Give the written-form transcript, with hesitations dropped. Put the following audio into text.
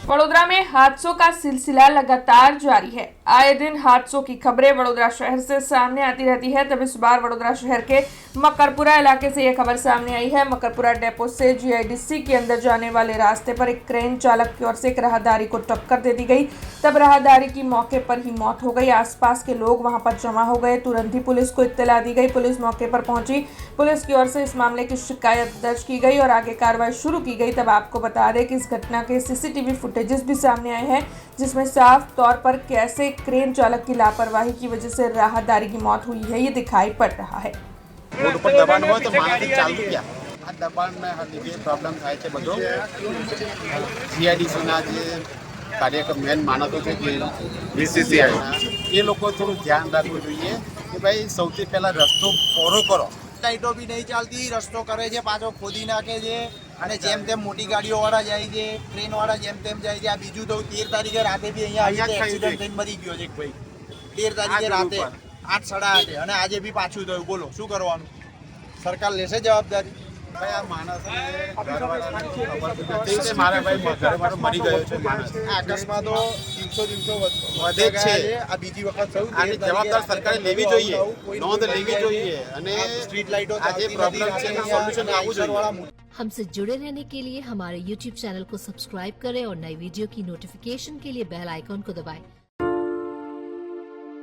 वडोदरा में हादसों का सिलसिला लगातार जारी है। आए दिन हादसों की खबरें वडोदरा शहर से सामने आती रहती है। तब इस बार वडोदरा शहर के मकरपुरा इलाके से यह खबर सामने आई है। मकरपुरा डेपो से जीआईडीसी के अंदर जाने वाले रास्ते पर एक क्रेन चालक की ओर से एक राहदारी को टक्कर दे दी गई। तब राहदारी की मौके पर ही मौत हो गई। आसपास के लोग वहां पर जमा हो गए। तुरंत ही पुलिस को इत्तला दी गई। पुलिस मौके पर पहुंची। पुलिस की ओर से इस मामले की शिकायत दर्ज की गई और आगे कार्रवाई शुरू की गई। तब आपको बता दें कि इस घटना के सीसीटीवी फुटेजेस भी सामने आए हैं, जिसमें साफ तौर पर कैसे क्रेन चालक की लापरवाही की वजह से राहदारी की मौत हुई है, ये दिखाई पड़ रहा है। रोड पर दबाण હોય તો માણસ ચાલતું ગયા આ દબાણના લીધે પ્રોબ્લેમ થાય છે બધો જીઆઈડીસીના જે કાર્યક્રમ મેન માણસો છે જે બીસીસીઆઈના એ લોકો થોડું ધ્યાન રાખવું જોઈએ કે ભાઈ સૌથી પહેલાં રસ્તો પહોળો કરો। લાઈટો બી નહીં ચાલતી, રસ્તો કરે છે પાછો ખોદી નાખે છે અને જેમ તેમ મોટી ગાડીઓવાળા જાય છે, ટ્રેનવાળા જેમ તેમ જાય છે। આ બીજું તો 13 તારીખે રાતે બી અહીંયા એક્સિડન્ટ થઈને મરી ગયો છે એક ભાઈ 13 તારીખે રાતે 8 સાડા 8 અને આજે બી પાછું થયું। બોલો શું કરવાનું? સરકાર લેશે જવાબદારી? ભાઈ આ માણસને ઘરવાળાને ખબર છે મારા ભાઈ ઘરવાળો મરી ગયો છે માણસ। આ અકસ્માતો દિવસો વધે જ છે। આ બીજી વખત થયું। આની જવાબદાર સરકારે લેવી જોઈએ, નોંધ લેવી જોઈએ અને સ્ટ્રીટ લાઇટો આ જે પ્રોબ્લેમ છે એનું સોલ્યુશન આવવું જોઈએ। हमसे जुड़े रहने के लिए हमारे YouTube चैनल को सब्सक्राइब करें और नई वीडियो की नोटिफिकेशन के लिए बेल आइकॉन को दबाएं।